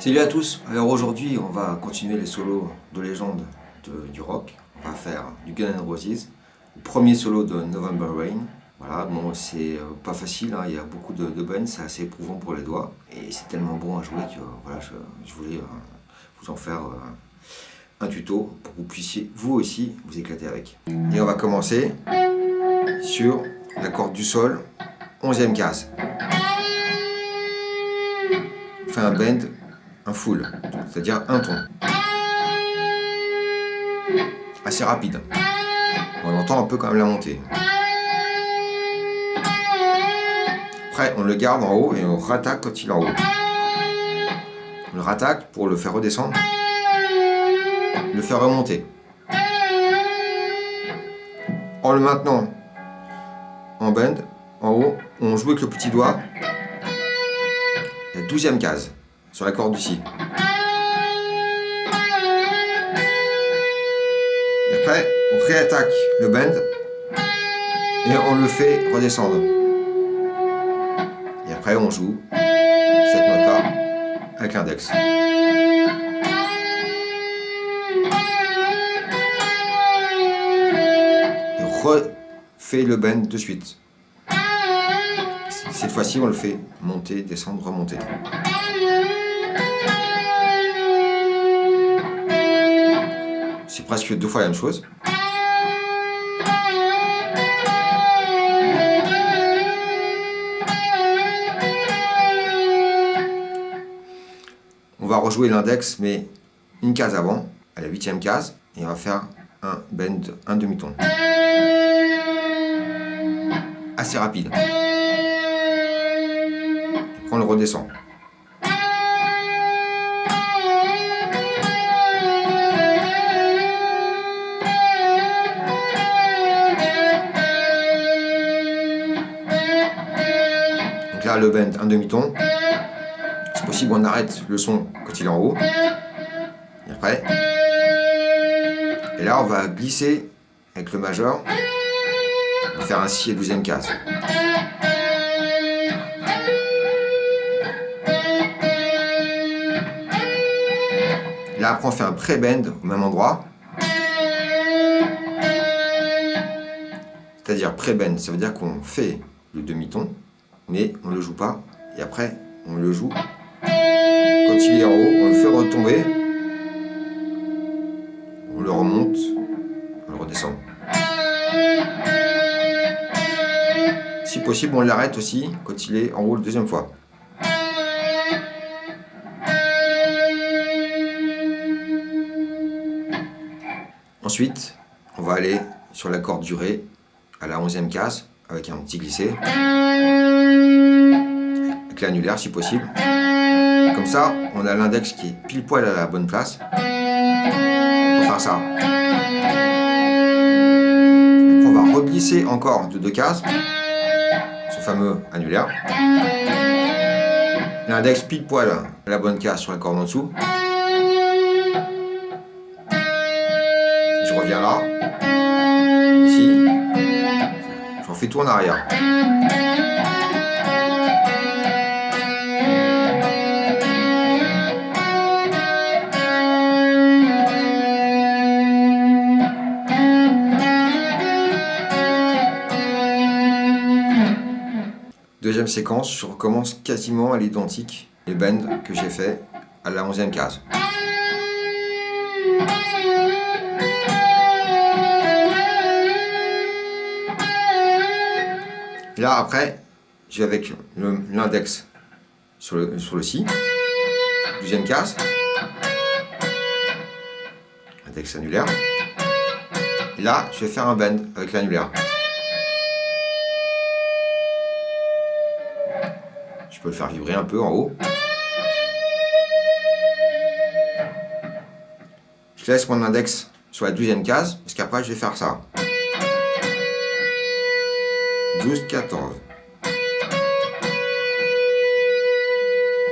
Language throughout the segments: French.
Salut à tous, alors aujourd'hui on va continuer les solos de légende du rock. On va faire du Guns N' Roses, le premier solo de November Rain. Voilà, bon c'est pas facile, hein, il y a beaucoup de bends, c'est assez éprouvant pour les doigts. Et c'est tellement bon à jouer que voilà, je voulais vous en faire un tuto pour que vous puissiez vous aussi vous éclater avec. Et on va commencer sur la corde du sol, 11e case. On fait un bend, un full, c'est-à-dire un ton. Assez rapide. On entend un peu quand même la montée. Après, on le garde en haut et on rattaque quand il est en haut. On le rattaque pour le faire redescendre, le faire remonter. En le maintenant en bend, en haut, on joue avec le petit doigt la 12e case sur la corde du si. Et après, on réattaque le bend et on le fait redescendre. Et après, on joue cette note-là avec l'index. Et on refait le bend de suite. Cette fois-ci, on le fait monter, descendre, remonter. C'est presque 2 fois la même chose. On va rejouer l'index, mais une case avant, à la 8e case, et on va faire un bend, un demi-ton. Assez rapide. Après, on le redescend. Donc là, le bend, un demi-ton. C'est possible, on arrête le son quand il est en haut. Et après. Et là, on va glisser avec le majeur. On va faire un si à 12e case. Là, après, on fait un pré-bend au même endroit. C'est-à-dire pré-bend, ça veut dire qu'on fait le demi-ton, mais on ne le joue pas. Et après, on le joue. Quand il est en haut, on le fait retomber. On le remonte. On le redescend. Si possible, on l'arrête aussi quand il est en haut la deuxième fois. Ensuite, on va aller sur la corde du ré à la 11e case avec un petit glissé. Avec l'annulaire si possible. Comme ça, on a l'index qui est pile poil à la bonne place. On va faire ça. Après, on va reglisser encore de 2 cases. Ce fameux annulaire. L'index pile poil à la bonne case sur la corde en dessous. Je reviens là. Ici. Je refais tout en arrière. Deuxième séquence, je recommence quasiment à l'identique les bends que j'ai fait à la 11e case. Et là après, je vais avec l'index sur le si, 12e case, index annulaire. Et là, je vais faire un bend avec l'annulaire. Je peux le faire vibrer un peu en haut. Je laisse mon index sur la 12e case, parce qu'après je vais faire ça. 12, 14.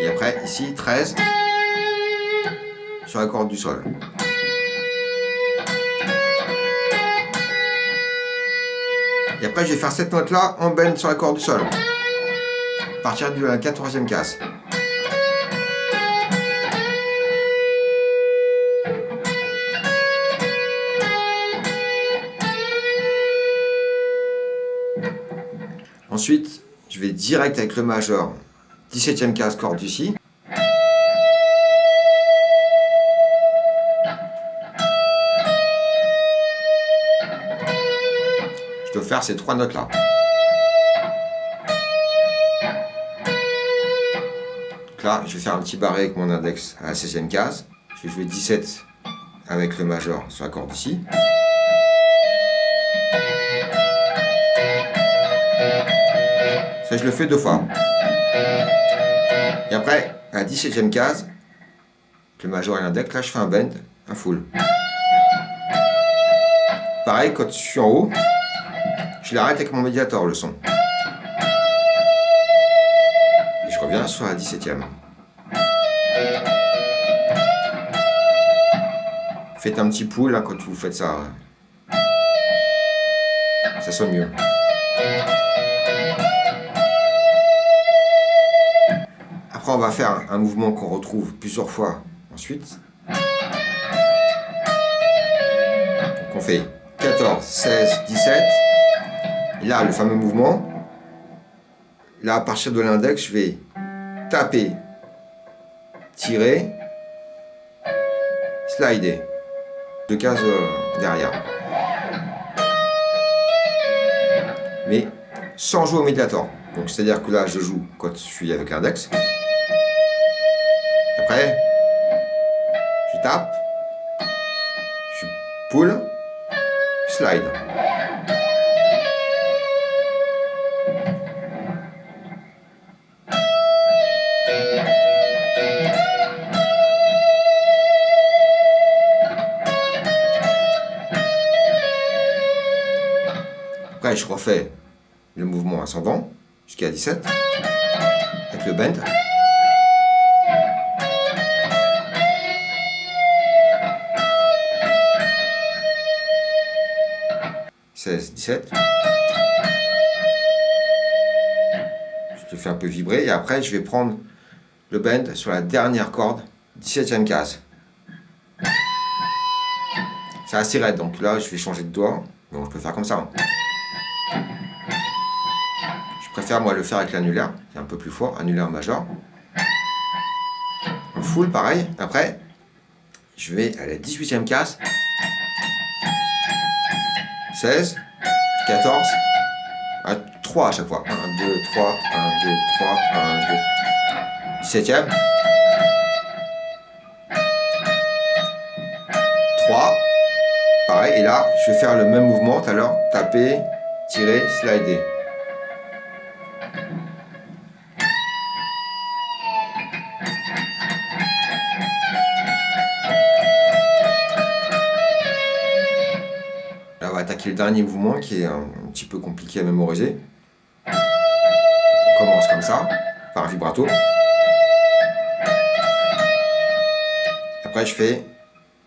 Et après, ici, 13 sur la corde du sol. Et après, je vais faire cette note-là en bend sur la corde du sol. À partir de la 14e case. Ensuite, je vais direct avec le majeur, 17e case, corde du Si. Je dois faire ces 3 notes là. Donc là, je vais faire un petit barré avec mon index à la 16e case. Je vais jouer 17 avec le majeur sur la corde du Si. Ça, je le fais 2 fois. Et après, à la 17e case, avec le majeur et l'index, là, je fais un bend, un full. Pareil, quand je suis en haut, je l'arrête avec mon médiator, le son. Et je reviens sur la 17e. Faites un petit pull hein, quand vous faites ça. Ça sonne mieux. Après, on va faire un mouvement qu'on retrouve plusieurs fois ensuite. Donc, on fait 14, 16, 17. Et là, le fameux mouvement. Là, à partir de l'index, je vais taper, tirer, slider. 2 cases derrière. Mais sans jouer au médiator. Donc, c'est-à-dire que là, je joue quand je suis avec l'index. Après, je tape, je pull, slide. Après, je refais le mouvement ascendant jusqu'à 17 avec le bend. (16, 17). Je le fais un peu vibrer et après je vais prendre le bend sur la dernière corde, 17e case. C'est assez raide, donc là je vais changer de doigt. Donc je peux faire comme ça. Je préfère moi le faire avec l'annulaire, c'est un peu plus fort, annulaire majeur. Full pareil, après je vais à la 18e case. 16, 14, 3 à chaque fois. 1, 2, 3, 1, 2, 3, 1, 2. 17e. 3. Pareil, et là, je vais faire le même mouvement tout à l'heure. Taper, tirer, slider. Là, on va attaquer le dernier mouvement qui est un petit peu compliqué à mémoriser. On commence comme ça, par vibrato. Après, je fais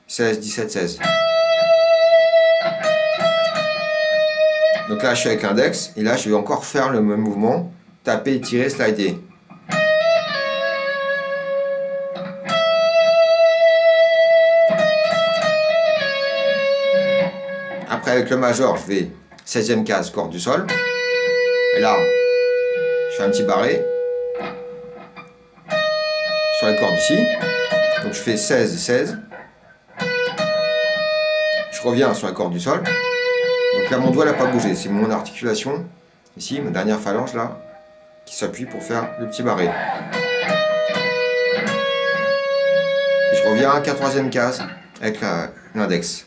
16, 17, 16. Donc là, je suis avec l'index, et là, je vais encore faire le même mouvement. Taper, tirer, slider. Après, avec le majeur, je vais 16e case, corde du sol. Et là, je fais un petit barré sur les cordes ici. Donc je fais 16, 16. Je reviens sur la corde du sol. Donc là, mon doigt n'a pas bougé. C'est mon articulation, ici, ma dernière phalange là, qui s'appuie pour faire le petit barré. Et je reviens à 4e case avec l'index.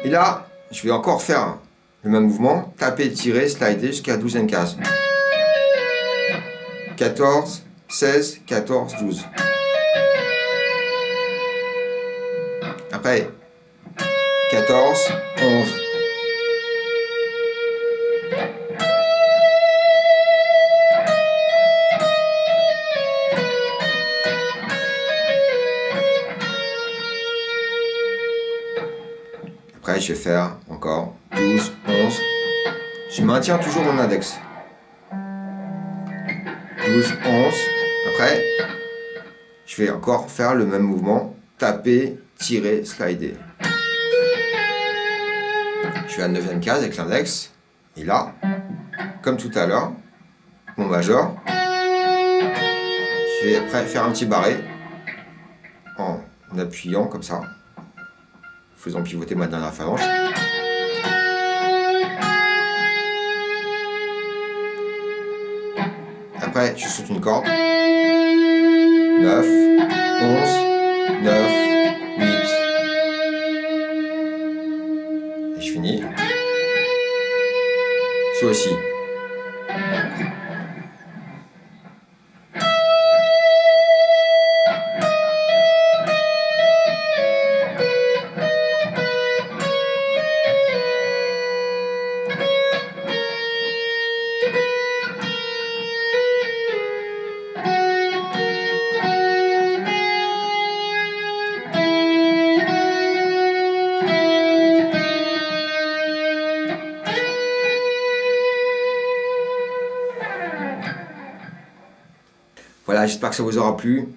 Et là, je vais encore faire le même mouvement, taper, tirer, slider jusqu'à la 12e case. 14, 16, 14, 12. Après, 14, 11. Après, je vais faire encore 12, 11. Je maintiens toujours mon index. 12, 11. Après, je vais encore faire le même mouvement. taper, tirer, slider. Je suis à la 9e case avec l'index. Et là, comme tout à l'heure, mon majeur, je vais après faire un petit barré en appuyant comme ça, faisant pivoter ma dernière phalange. Après, je saute une corde. 9, 11, 9, 8. Et je finis. Ça aussi. Voilà, j'espère que ça vous aura plu.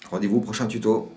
Rendez-vous au prochain tuto.